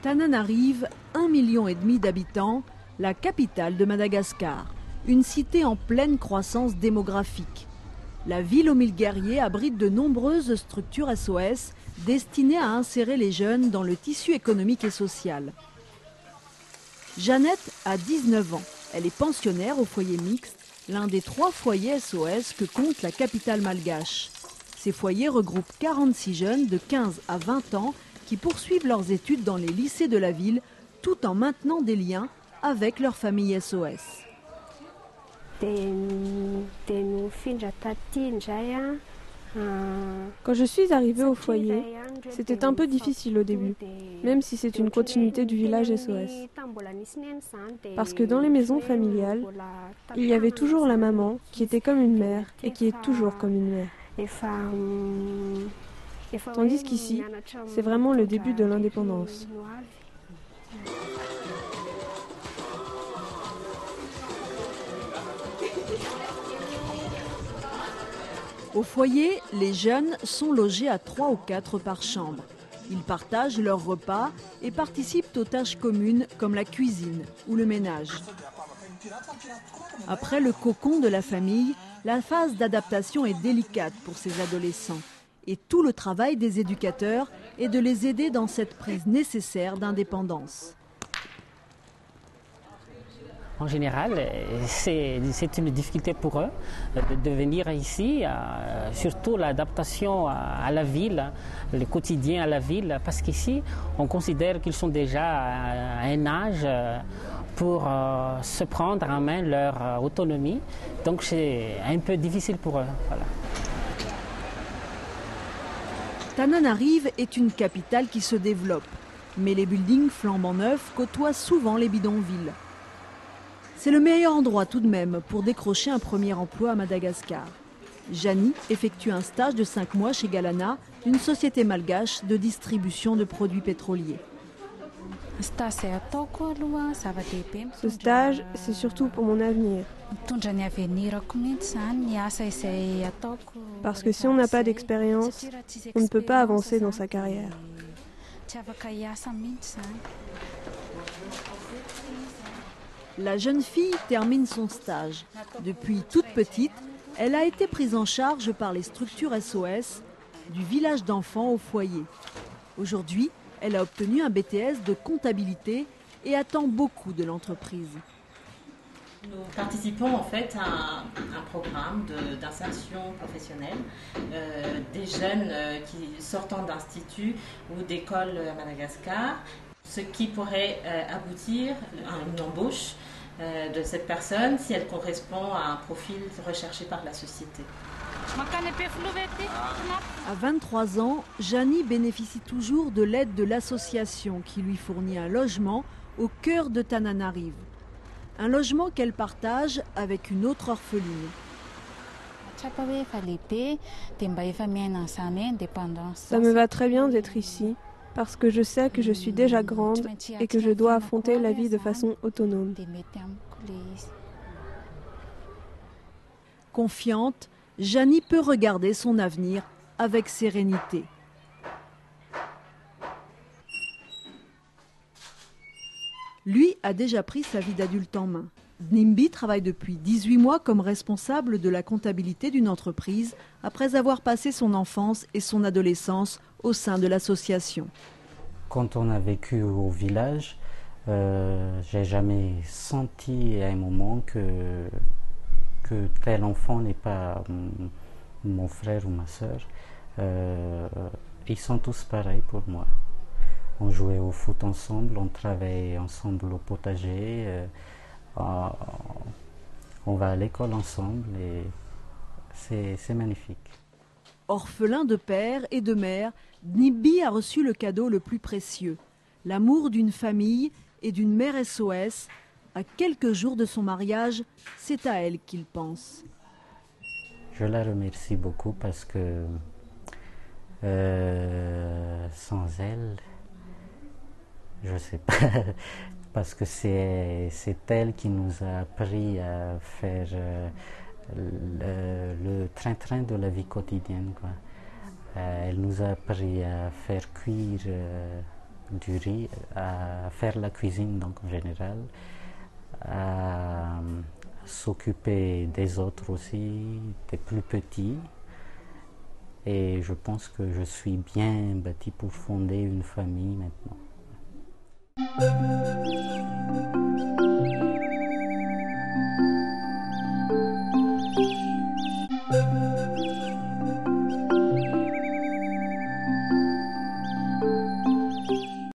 Tananarive, 1,5 million d'habitants, la capitale de Madagascar. Une cité en pleine croissance démographique. La ville aux 1000 guerriers abrite de nombreuses structures SOS destinées à insérer les jeunes dans le tissu économique et social. Jeannette a 19 ans. Elle est pensionnaire au foyer mixte, l'un des 3 foyers SOS que compte la capitale malgache. Ces foyers regroupent 46 jeunes de 15 à 20 ans qui poursuivent leurs études dans les lycées de la ville tout en maintenant des liens avec leur famille SOS. Quand je suis arrivée au foyer, c'était un peu difficile au début, même si c'est une continuité du village SOS. Parce que dans les maisons familiales, il y avait toujours la maman qui était comme une mère et qui est toujours comme une mère. Tandis qu'ici, c'est vraiment le début de l'indépendance. Au foyer, les jeunes sont logés à 3 ou 4 par chambre. Ils partagent leurs repas et participent aux tâches communes comme la cuisine ou le ménage. Après le cocon de la famille, la phase d'adaptation est délicate pour ces adolescents. Et tout le travail des éducateurs est de les aider dans cette prise nécessaire d'indépendance. En général, c'est une difficulté pour eux de venir ici, surtout l'adaptation à la ville, le quotidien à la ville, parce qu'ici, on considère qu'ils sont déjà à un âge pour se prendre en main leur autonomie. Donc c'est un peu difficile pour eux. Voilà. Tananarive est une capitale qui se développe, mais les buildings flambant neufs côtoient souvent les bidonvilles. C'est le meilleur endroit tout de même pour décrocher un premier emploi à Madagascar. Jani effectue un stage de 5 mois chez Galana, une société malgache de distribution de produits pétroliers. Ce stage, c'est surtout pour mon avenir. Parce que si on n'a pas d'expérience, on ne peut pas avancer dans sa carrière. La jeune fille termine son stage. Depuis toute petite, elle a été prise en charge par les structures SOS du village d'enfants au foyer. Aujourd'hui, elle a obtenu un BTS de comptabilité et attend beaucoup de l'entreprise. Nous participons en fait à un programme d'insertion professionnelle des jeunes qui sortant d'instituts ou d'écoles à Madagascar, ce qui pourrait aboutir à une embauche de cette personne si elle correspond à un profil recherché par la société. À 23 ans, Jani bénéficie toujours de l'aide de l'association qui lui fournit un logement au cœur de Tananarive. Un logement qu'elle partage avec une autre orpheline. Ça me va très bien d'être ici, parce que je sais que je suis déjà grande et que je dois affronter la vie de façon autonome. Confiante, Jani peut regarder son avenir avec sérénité. Lui a déjà pris sa vie d'adulte en main. Dnimbi travaille depuis 18 mois comme responsable de la comptabilité d'une entreprise après avoir passé son enfance et son adolescence au sein de l'association. Quand on a vécu au village, j'ai jamais senti à un moment que tel enfant n'est pas mon frère ou ma sœur. Ils sont tous pareils pour moi. On jouait au foot ensemble, on travaillait ensemble au potager, on va à l'école ensemble et c'est magnifique. Orphelin de père et de mère, Dnimbi a reçu le cadeau le plus précieux, l'amour d'une famille et d'une mère SOS. À quelques jours de son mariage, c'est à elle qu'il pense. Je la remercie beaucoup parce que sans elle, je ne sais pas, parce que c'est elle qui nous a appris à faire le train-train de la vie quotidienne, quoi. Elle nous a appris à faire cuire du riz, à faire la cuisine donc en général, à s'occuper des autres aussi, des plus petits. Et je pense que je suis bien bâti pour fonder une famille maintenant.